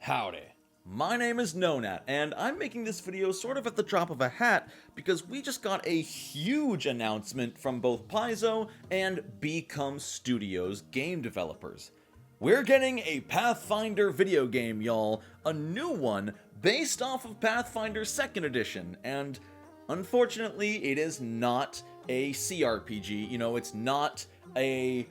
Howdy. My name is Nonat, and I'm making this video sort of at the drop of a hat because we just got a huge announcement from both Paizo and Become Studios game developers. We're getting a Pathfinder video game, y'all, a new one based off of Pathfinder 2nd Edition, and unfortunately it is not a CRPG, it's not a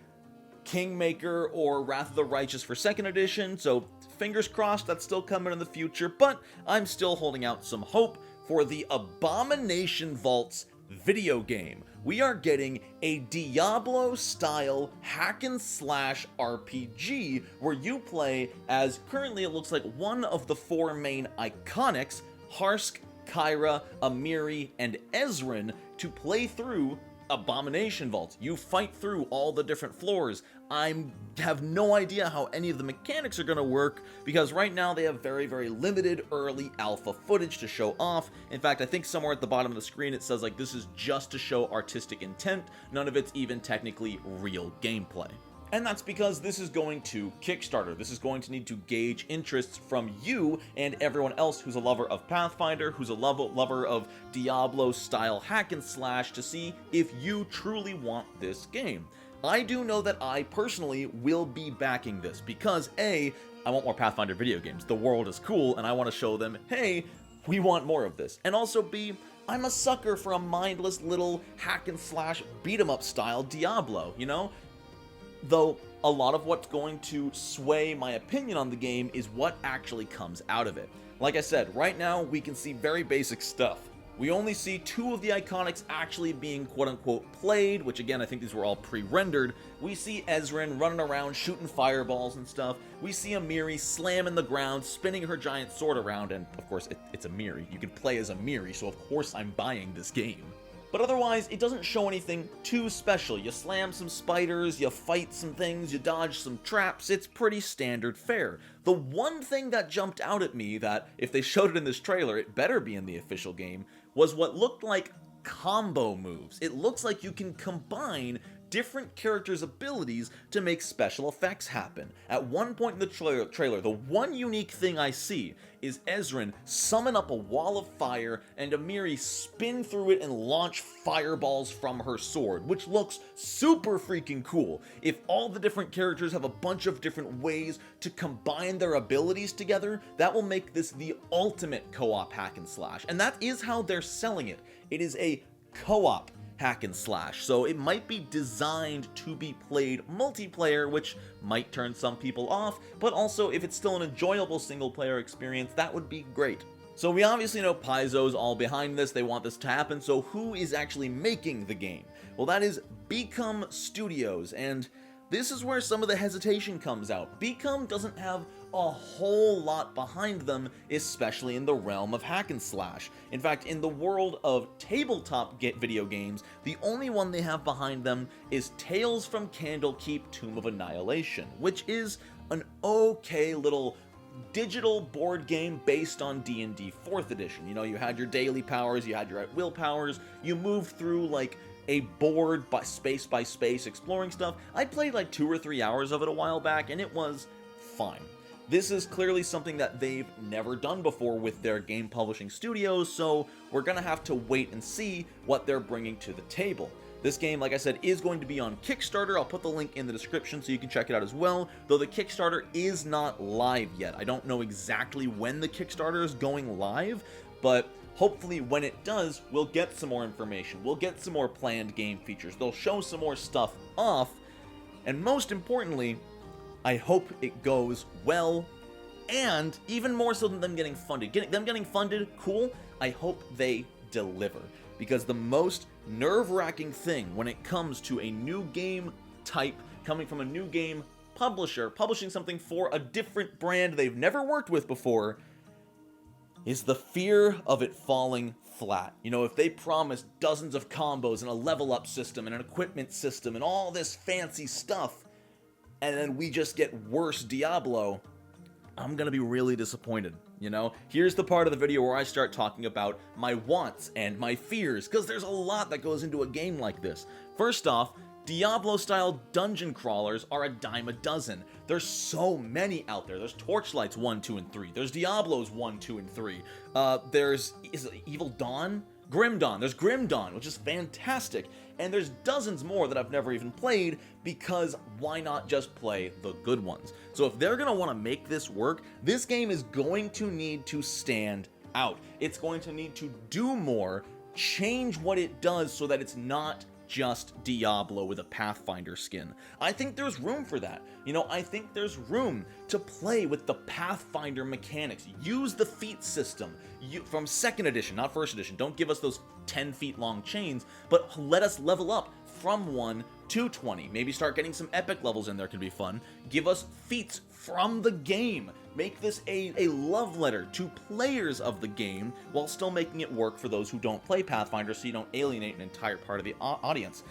Kingmaker or Wrath of the Righteous for 2nd Edition, so fingers crossed that's still coming in the future, but I'm still holding out some hope for the Abomination Vaults video game. We are getting a Diablo-style hack-and-slash RPG where you play as, currently it looks like one of the four main iconics, Harsk, Kyra, Amiri, and Ezrin, to play through Abomination Vaults. You fight through all the different floors. I have no idea how any of the mechanics are going to work because right now they have very, very limited early alpha footage to show off. In fact, I think somewhere at the bottom of the screen it says like this is just to show artistic intent. None of it's even technically real gameplay. And that's because this is going to Kickstarter. This is going to need to gauge interests from you and everyone else who's a lover of Pathfinder, who's a lover of Diablo-style hack and slash, to see if you truly want this game. I do know that I personally will be backing this because A, I want more Pathfinder video games. The world is cool and I want to show them, hey, we want more of this. And also B, I'm a sucker for a mindless little hack and slash beat 'em up style Diablo, Though a lot of what's going to sway my opinion on the game is what actually comes out of it. Like I said, right now we can see very basic stuff. We only see two of the iconics actually being quote-unquote played, which again I think these were all pre-rendered. We see Ezrin running around shooting fireballs and stuff. We see Amiri slamming the ground, spinning her giant sword around, and of course it's Amiri. You can play as Amiri, so of course I'm buying this game. But otherwise, it doesn't show anything too special. You slam some spiders, you fight some things, you dodge some traps, it's pretty standard fare. The one thing that jumped out at me that, if they showed it in this trailer, it better be in the official game, was what looked like combo moves. It looks like you can combine different characters' abilities to make special effects happen. At one point in the trailer, the one unique thing I see is Ezrin summon up a wall of fire and Amiri spin through it and launch fireballs from her sword, which looks super freaking cool. If all the different characters have a bunch of different ways to combine their abilities together, that will make this the ultimate co-op hack and slash. And that is how they're selling it. It is a co-op hack and slash, so it might be designed to be played multiplayer, which might turn some people off, but also if it's still an enjoyable single player experience, that would be great. So we obviously know Paizo's all behind this, they want this to happen, so who is actually making the game? Well, that is Become Studios, and this is where some of the hesitation comes out. Become doesn't have a whole lot behind them, especially in the realm of hack and slash. In fact, in the world of tabletop video games, the only one they have behind them is Tales from Candlekeep Tomb of Annihilation, which is an okay little digital board game based on D&D 4th edition. You had your daily powers, you had your at-will powers, you moved through like a board by space exploring stuff. I played like 2 or 3 hours of it a while back and it was fine. This is clearly something that they've never done before with their game publishing studios, so we're gonna have to wait and see what they're bringing to the table. This game, like I said, is going to be on Kickstarter. I'll put the link in the description so you can check it out as well, though the Kickstarter is not live yet. I don't know exactly when the Kickstarter is going live, but hopefully when it does, we'll get some more information. We'll get some more planned game features. They'll show some more stuff off, and most importantly, I hope it goes well, and even more so than them getting funded. Them getting funded, cool. I hope they deliver, because the most nerve-wracking thing when it comes to a new game type coming from a new game publisher, publishing something for a different brand they've never worked with before, is the fear of it falling flat. If they promise dozens of combos and a level up system and an equipment system and all this fancy stuff, and then we just get worse Diablo, I'm gonna be really disappointed, Here's the part of the video where I start talking about my wants and my fears, because there's a lot that goes into a game like this. First off, Diablo-style dungeon crawlers are a dime a dozen. There's so many out there. There's Torchlight's 1, 2, and 3. There's Diablo's 1, 2, and 3. There's Evil Dawn? Grim Dawn. There's Grim Dawn, which is fantastic. And there's dozens more that I've never even played, because why not just play the good ones? So if they're going to want to make this work, this game is going to need to stand out. It's going to need to do more, change what it does so that it's not just Diablo with a Pathfinder skin. I think there's room for that. You know, I think there's room to play with the Pathfinder mechanics. Use the feat system from 2nd edition, not 1st edition. Don't give us those 10 feet long chains, but let us level up from 1 to 20. Maybe start getting some epic levels in there, can be fun. Give us feats from the game. Make this a love letter to players of the game while still making it work for those who don't play Pathfinder, so you don't alienate an entire part of the audience.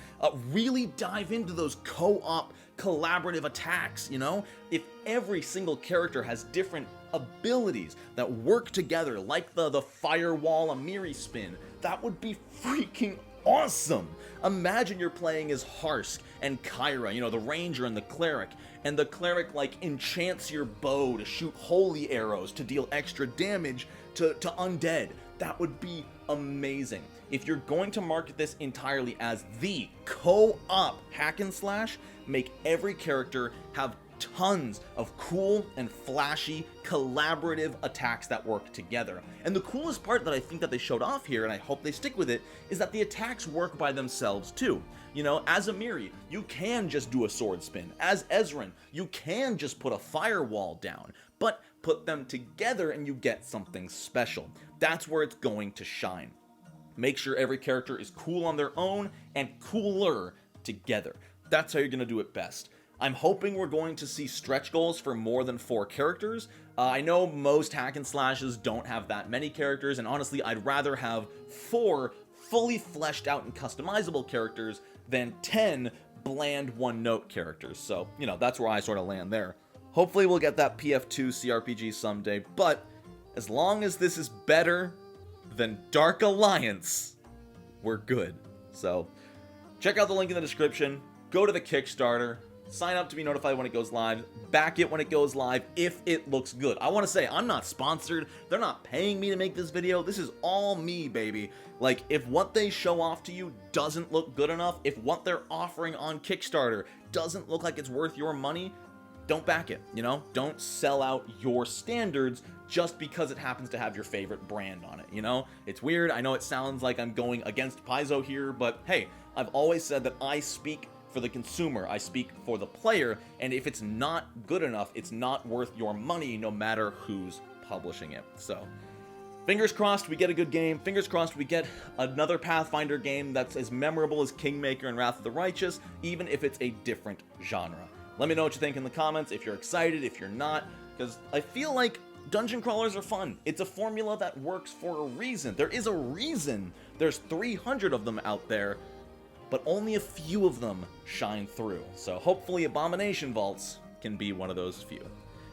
Really dive into those co-op collaborative attacks, you know? If every single character has different abilities that work together, like the firewall Amiri spin, that would be freaking awesome. Imagine you're playing as Harsk and Kyra, you know, the ranger and the cleric like enchants your bow to shoot holy arrows to deal extra damage to undead. That would be amazing. If you're going to market this entirely as the co-op hack and slash, make every character have tons of cool and flashy collaborative attacks that work together. And the coolest part that I think that they showed off here, and I hope they stick with it, is that the attacks work by themselves too. You know, as Amiri, you can just do a sword spin. As Ezran, you can just put a firewall down. But put them together and you get something special. That's where it's going to shine. Make sure every character is cool on their own and cooler together. That's how you're going to do it best. I'm hoping we're going to see stretch goals for more than 4 characters. I know most hack and slashes don't have that many characters, and honestly, I'd rather have 4 fully fleshed out and customizable characters than 10 bland one-note characters. So, you know, that's where I sort of land there. Hopefully we'll get that PF2 CRPG someday, but as long as this is better than Dark Alliance, we're good. So, check out the link in the description, go to the Kickstarter, sign up to be notified when it goes live, back it when it goes live if it looks good. I want to say, I'm not sponsored, they're not paying me to make this video, this is all me, baby. Like, if what they show off to you doesn't look good enough, if what they're offering on Kickstarter doesn't look like it's worth your money, don't back it, you know? Don't sell out your standards just because it happens to have your favorite brand on it, you know? It's weird, I know it sounds like I'm going against Paizo here, but hey, I've always said that I speak for the consumer, I speak for the player, and if it's not good enough, it's not worth your money no matter who's publishing it. So, fingers crossed we get a good game, fingers crossed we get another Pathfinder game that's as memorable as Kingmaker and Wrath of the Righteous, even if it's a different genre. Let me know what you think in the comments, if you're excited, if you're not, because I feel like dungeon crawlers are fun. It's a formula that works for a reason. There is a reason there's 300 of them out there, but only a few of them shine through. So hopefully Abomination Vaults can be one of those few.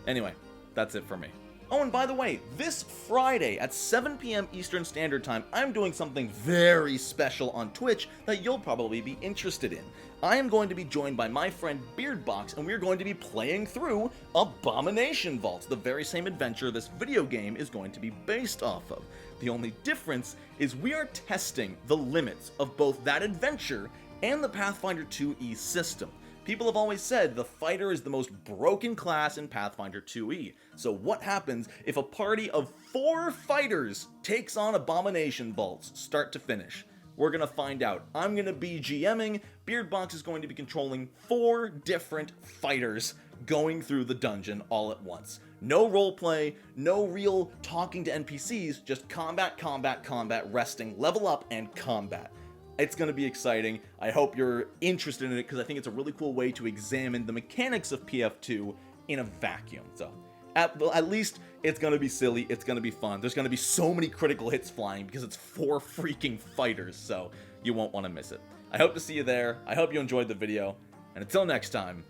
Anyway, that's it for me. Oh, and by the way, this Friday at 7 p.m. Eastern Standard Time, I'm doing something very special on Twitch that you'll probably be interested in. I am going to be joined by my friend Beardbox, and we're going to be playing through Abomination Vaults, the very same adventure this video game is going to be based off of. The only difference is we are testing the limits of both that adventure and the Pathfinder 2e system. People have always said the fighter is the most broken class in Pathfinder 2e. So what happens if a party of 4 fighters takes on Abomination Vaults, start to finish? We're gonna find out. I'm gonna be GMing, Beardbox is going to be controlling 4 different fighters going through the dungeon all at once. No roleplay, no real talking to NPCs, just combat, combat, combat, resting, level up, and combat. It's going to be exciting. I hope you're interested in it because I think it's a really cool way to examine the mechanics of PF2 in a vacuum. So, at least it's going to be silly. It's going to be fun. There's going to be so many critical hits flying because it's 4 freaking fighters, so you won't want to miss it. I hope to see you there. I hope you enjoyed the video. And until next time,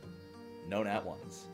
no nat ones.